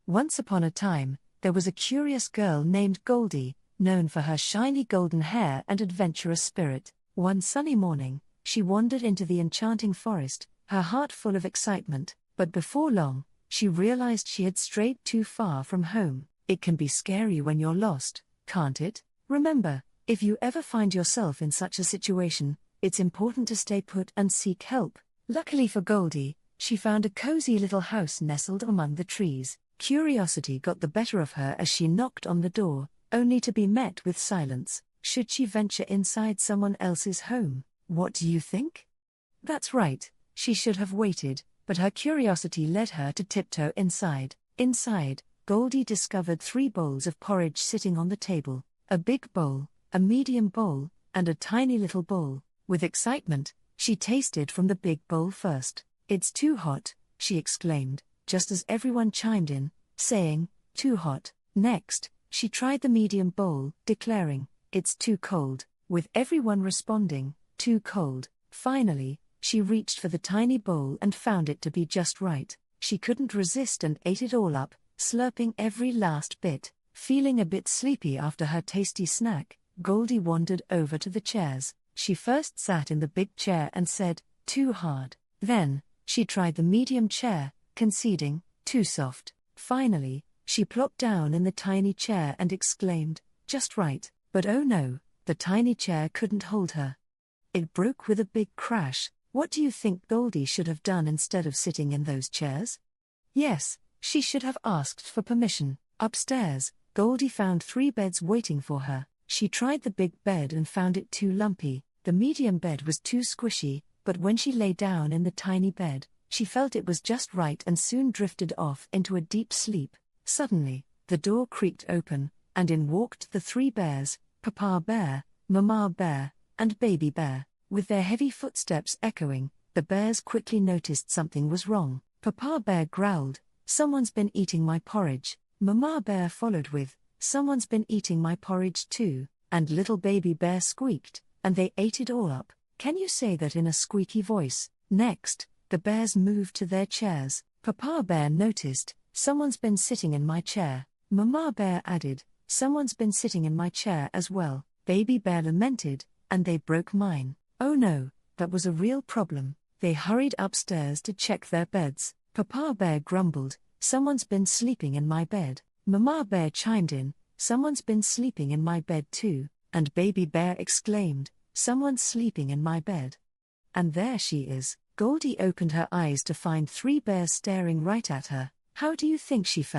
Once upon a time, there was a curious girl named Goldy, known for her shiny golden hair and adventurous spirit. One sunny morning, she wandered into the enchanting forest, her heart full of excitement, but before long, she realized she had strayed too far from home. It can be scary when you're lost, can't it? Remember, if you ever find yourself in such a situation, it's important to stay put and seek help. Luckily for Goldy, she found a cozy little house nestled among the trees. Curiosity got the better of her as she knocked on the door, only to be met with silence. Should she venture inside someone else's home? What do you think? That's right, she should have waited, but her curiosity led her to tiptoe inside. Inside, Goldy discovered 3 bowls of porridge sitting on the table, a big bowl, a medium bowl, and a tiny little bowl. With excitement, she tasted from the big bowl first. "It's too hot," she exclaimed, just as everyone chimed in, saying, "Too hot." Next, she tried the medium bowl, declaring, "It's too cold," with everyone responding, "Too cold." Finally, she reached for the tiny bowl and found it to be just right. She couldn't resist and ate it all up, slurping every last bit. Feeling a bit sleepy after her tasty snack, Goldy wandered over to the chairs. She first sat in the big chair and said, "Too hard." Then, she tried the medium chair, conceding, "Too soft." Finally, she plopped down in the tiny chair and exclaimed, "Just right." But oh no, the tiny chair couldn't hold her. It broke with a big crash. What do you think Goldy should have done instead of sitting in those chairs? Yes, she should have asked for permission. Upstairs, Goldy found 3 beds waiting for her. She tried the big bed and found it too lumpy. The medium bed was too squishy, but when she lay down in the tiny bed, she felt it was just right and soon drifted off into a deep sleep. Suddenly, the door creaked open, and in walked the 3 bears, Papa Bear, Mama Bear, and Baby Bear. With their heavy footsteps echoing, the bears quickly noticed something was wrong. Papa Bear growled, "Someone's been eating my porridge." Mama Bear followed with, "Someone's been eating my porridge too." And little Baby Bear squeaked, and they ate it all up. Can you say that in a squeaky voice? Next, the bears moved to their chairs. Papa Bear noticed, "Someone's been sitting in my chair." Mama Bear added, "Someone's been sitting in my chair as well." Baby Bear lamented, "And they broke mine." Oh no, that was a real problem. They hurried upstairs to check their beds. Papa Bear grumbled, "Someone's been sleeping in my bed." Mama Bear chimed in, "Someone's been sleeping in my bed too." And Baby Bear exclaimed, "Someone's sleeping in my bed." And there she is. Goldy opened her eyes to find 3 bears staring right at her. How do you think she felt?